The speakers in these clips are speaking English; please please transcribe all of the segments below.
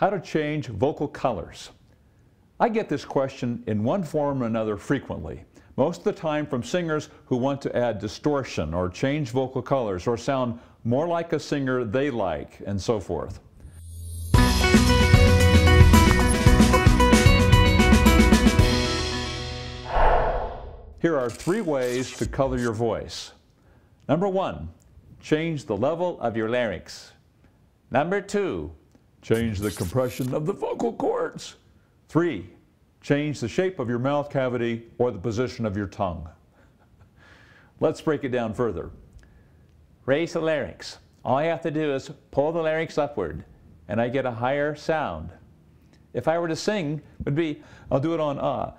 how to change vocal colors. I get this question in one form or another frequently, most of the time from singers who want to add distortion or change vocal colors or sound more like a singer they like, and so forth. Here are 3 ways to color your voice. Number 1, change the level of your larynx. Number 2, change the compression of the vocal cords. 3, change the shape of your mouth cavity or the position of your tongue. Let's break it down further. Raise the larynx. All I have to do is pull the larynx upward and I get a higher sound. If I were to sing, it would be, I'll do it on ah.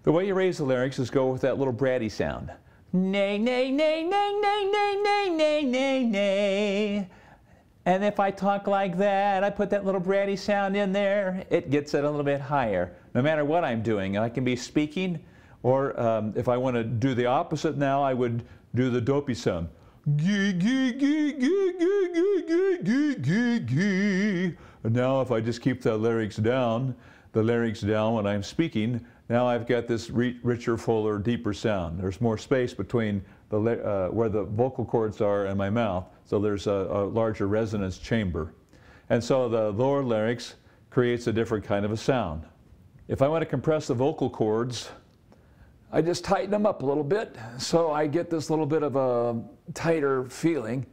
The way you raise the larynx is go with that little bratty sound. Nay, nay, nay, nay, nay, nay, nay, nay, nay, nay. And if I talk like that, I put that little bratty sound in there, it gets it a little bit higher. No matter what I'm doing, I can be speaking, or if I want to do the opposite now, I would do the dopey sound. Gee, gee, gee, gee, gee, gee, gee, gee, gee. And now if I just keep the larynx down when I'm speaking, now I've got this richer, fuller, deeper sound. There's more space between where the vocal cords are and my mouth, so there's a larger resonance chamber. And so the lower larynx creates a different kind of a sound. If I want to compress the vocal cords, I just tighten them up a little bit, so I get this little bit of a tighter feeling.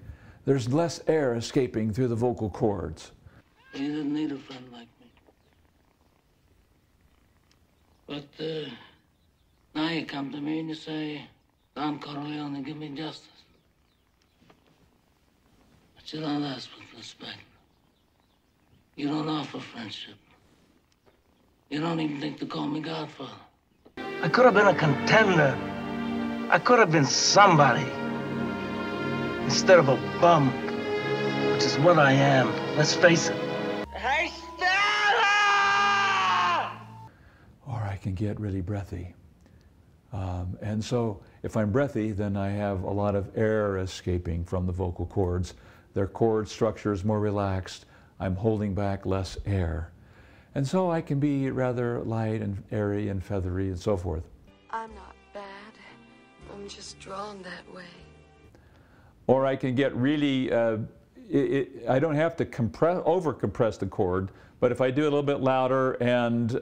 There's less air escaping through the vocal cords. You didn't need a friend like me. But now you come to me and you say, Don Corleone, give me justice. But you don't ask with respect. You don't offer friendship. You don't even think to call me Godfather. I could have been a contender. I could have been somebody. Instead of a bum, which is what I am. Let's face it. Hey, Stella! Or I can get really breathy. And so if I'm breathy, then I have a lot of air escaping from the vocal cords. Their chord structure is more relaxed. I'm holding back less air. And so I can be rather light and airy and feathery and so forth. I'm not bad. I'm just drawn that way. Or I can get really, I don't have to over-compress the chord, but if I do it a little bit louder and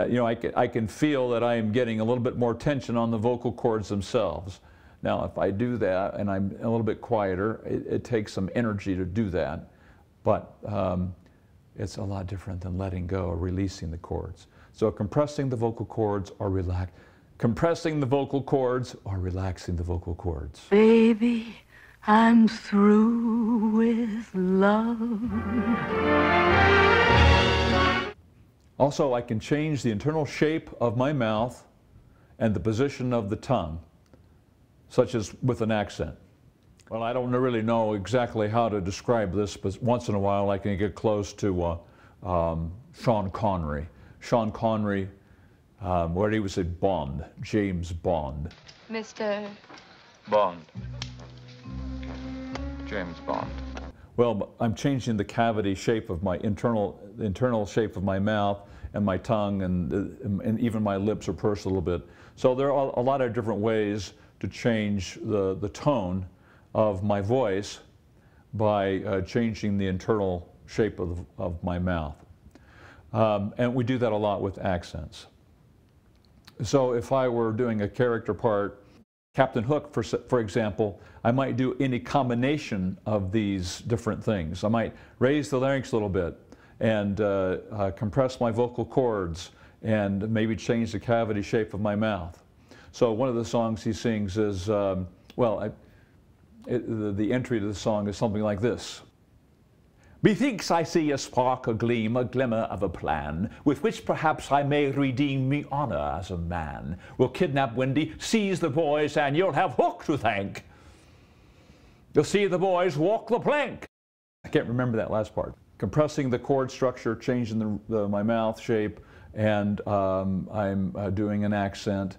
you know, I can feel that I am getting a little bit more tension on the vocal cords themselves. Now, if I do that and I'm a little bit quieter, it takes some energy to do that, but it's a lot different than letting go or releasing the cords. So compressing the vocal cords or compressing the vocal cords or relaxing the vocal cords. Baby, I'm through with love. Also, I can change the internal shape of my mouth and the position of the tongue, such as with an accent. Well, I don't really know exactly how to describe this, but once in a while I can get close to Sean Connery. Sean Connery, where he was a Bond, James Bond. Mr. Bond. James Bond. Well, I'm changing the cavity shape of my internal shape of my mouth and my tongue, and even my lips are pursed a little bit. So there are a lot of different ways to change the tone of my voice by changing the internal shape of my mouth. And we do that a lot with accents. So if I were doing a character part, Captain Hook, for example, I might do any combination of these different things. I might raise the larynx a little bit and compress my vocal cords and maybe change the cavity shape of my mouth. So one of the songs he sings is, the entry to the song is something like this. Methinks I see a spark, a gleam, a glimmer of a plan, with which perhaps I may redeem me honor as a man. We'll kidnap Wendy, seize the boys, and you'll have Hook to thank. You'll see the boys walk the plank. I can't remember that last part. Compressing the chord structure, changing my mouth shape, and I'm doing an accent.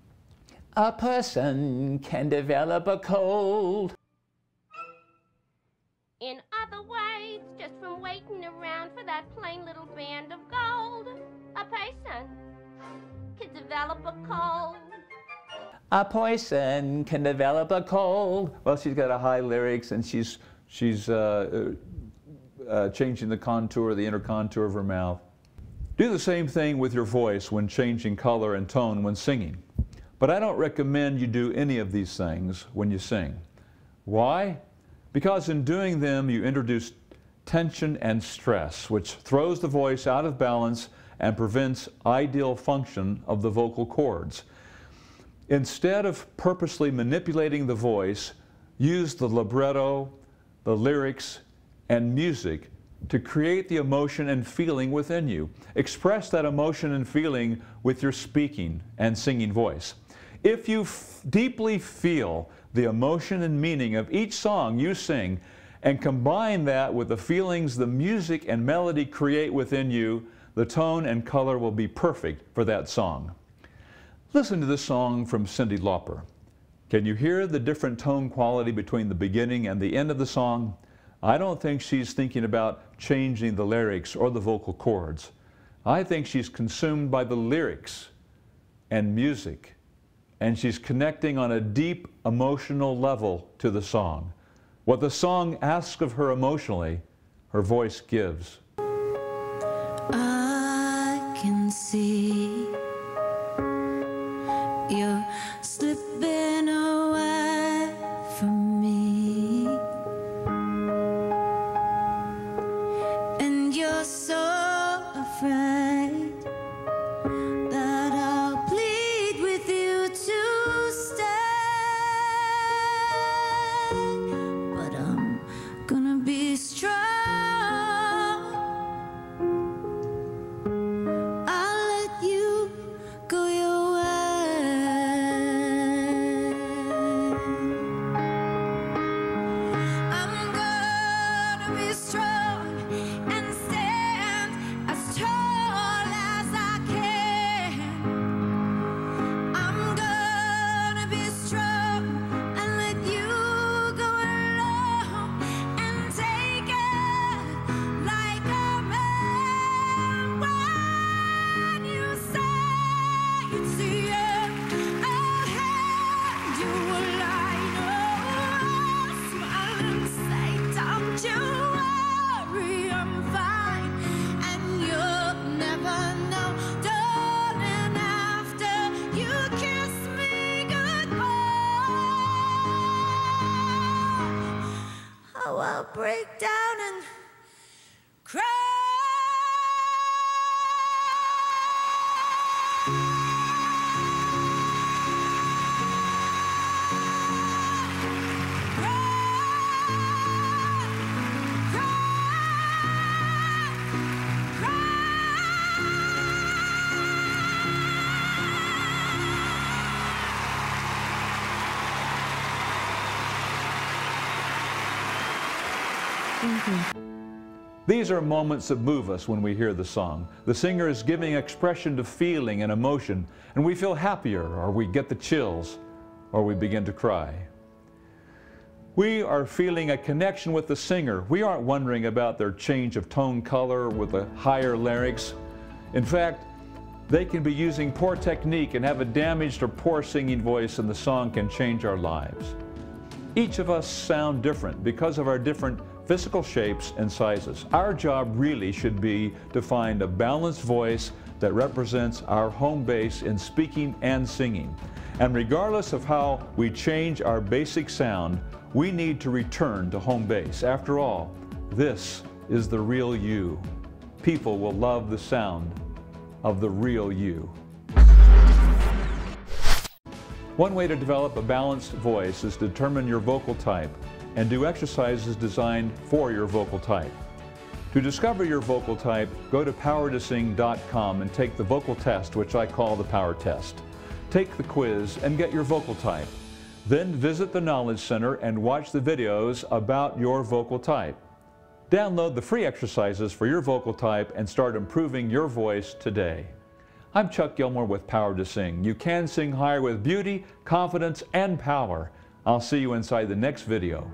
A person can develop a cold. In other words, just from waiting around for that plain little band of gold, a person can develop a cold. A person can develop a cold. Well, she's got a high larynx, and she's changing the contour, the inner contour of her mouth. Do the same thing with your voice when changing color and tone when singing. But I don't recommend you do any of these things when you sing. Why? Because in doing them, you introduce tension and stress, which throws the voice out of balance and prevents ideal function of the vocal cords. Instead of purposely manipulating the voice, use the libretto, the lyrics, and music to create the emotion and feeling within you. Express that emotion and feeling with your speaking and singing voice. If you deeply feel the emotion and meaning of each song you sing and combine that with the feelings the music and melody create within you, the tone and color will be perfect for that song. Listen to this song from Cyndi Lauper. Can you hear the different tone quality between the beginning and the end of the song? I don't think she's thinking about changing the lyrics or the vocal cords. I think she's consumed by the lyrics and music, and she's connecting on a deep emotional level to the song. What the song asks of her emotionally, her voice gives. I can see you're slipping away from me, and you're so afraid that I'll plead with you to stay, but I'm gonna be strong. I'll let you go your way. I'm gonna be strong and stand as tall as I can. I'm gonna be strong and let you go along and take it like a man. When you say it's the end, I'll hand you a line. Oh, smile and say, don't you worry, I'm fine. And you'll never know, darling, after you kiss me goodbye. Oh, I'll break down and cry. These are moments that move us when we hear the song. The singer is giving expression to feeling and emotion, and we feel happier, or we get the chills, or we begin to cry. We are feeling a connection with the singer. We aren't wondering about their change of tone color with a higher larynx. In fact, they can be using poor technique and have a damaged or poor singing voice, and the song can change our lives. Each of us sound different because of our different physical shapes and sizes. Our job really should be to find a balanced voice that represents our home base in speaking and singing. And regardless of how we change our basic sound, we need to return to home base. After all, this is the real you. People will love the sound of the real you. One way to develop a balanced voice is to determine your vocal type and do exercises designed for your vocal type. To discover your vocal type, go to powertosing.com and take the vocal test, which I call the power test. Take the quiz and get your vocal type. Then visit the Knowledge Center and watch the videos about your vocal type. Download the free exercises for your vocal type and start improving your voice today. I'm Chuck Gilmore with Power to Sing. You can sing higher with beauty, confidence, and power. I'll see you inside the next video.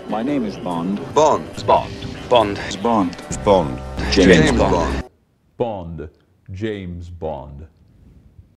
My name is Bond. Bond. Bond. Bond. Bond. Bond. James Bond. Bond. James Bond.